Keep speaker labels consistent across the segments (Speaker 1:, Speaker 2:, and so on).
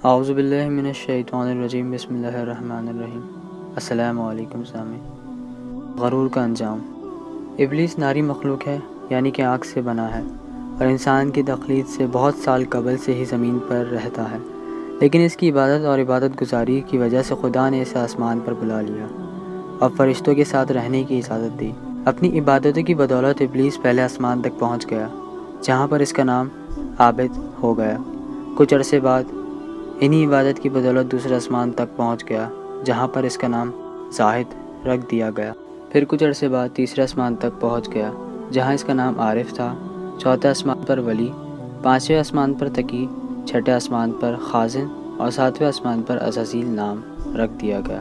Speaker 1: اعوذ باللہ من الشیطان الرجیم، بسم اللہ الرحمن الرحیم۔ السلام علیکم سامعین۔ غرور کا انجام۔ ابلیس ناری مخلوق ہے، یعنی کہ آگ سے بنا ہے، اور انسان کی تخلیق سے بہت سال قبل سے ہی زمین پر رہتا ہے، لیکن اس کی عبادت اور عبادت گزاری کی وجہ سے خدا نے اسے آسمان پر بلا لیا اور فرشتوں کے ساتھ رہنے کی اجازت دی۔ اپنی عبادتوں کی بدولت ابلیس پہلے آسمان تک پہنچ گیا، جہاں پر اس کا نام عابد ہو گیا۔ کچھ عرصے بعد انہی عبادت کی بدولت دوسرے آسمان تک پہنچ گیا، جہاں پر اس کا نام زاہد رکھ دیا گیا۔ پھر کچھ عرصے بعد تیسرے آسمان تک پہنچ گیا، جہاں اس کا نام عارف تھا۔ چوتھے آسمان پر ولی، پانچویں آسمان پر تقی، چھٹے آسمان پر خازن اور ساتویں آسمان پر عزازیل نام رکھ دیا گیا۔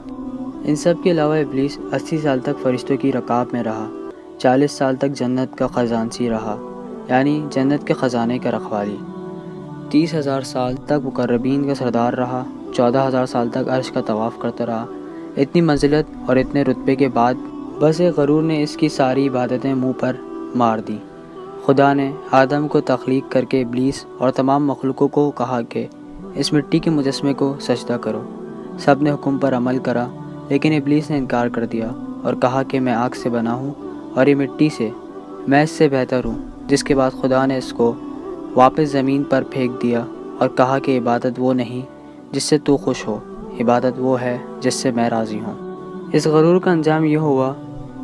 Speaker 1: ان سب کے علاوہ ابلیس 80 سال تک فرشتوں کی رکاب میں رہا، 40 سال تک جنت کا خزانچی رہا، یعنی جنت کے خزانے کا رکھوالی، 30,000 سال تک مقربین کا سردار رہا، 14,000 سال تک عرش کا طواف کرتا رہا۔ اتنی منزلت اور اتنے رتبے کے بعد بس ایک غرور نے اس کی ساری عبادتیں منہ پر مار دیں۔ خدا نے آدم کو تخلیق کر کے ابلیس اور تمام مخلوقوں کو کہا کہ اس مٹی کے مجسمے کو سجدہ کرو۔ سب نے حکم پر عمل کرا، لیکن ابلیس نے انکار کر دیا اور کہا کہ میں آگ سے بنا ہوں اور یہ مٹی سے، میں اس سے بہتر ہوں۔ جس کے بعد خدا نے اس کو واپس زمین پر پھینک دیا اور کہا کہ عبادت وہ نہیں جس سے تو خوش ہو، عبادت وہ ہے جس سے میں راضی ہوں۔ اس غرور کا انجام یہ ہوا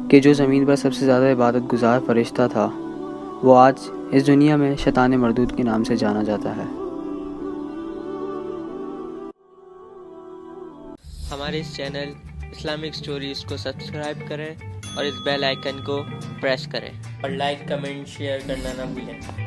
Speaker 1: کہ جو زمین پر سب سے زیادہ عبادت گزار فرشتہ تھا، وہ آج اس دنیا میں شیطان مردود کے نام سے جانا جاتا ہے۔
Speaker 2: ہمارے اس چینل اسلامک سٹوریز کو سبسکرائب کریں اور اس بیل آئیکن کو پریس کریں اور لائک، کمنٹ، شیئر کرنا نہ بھولیں۔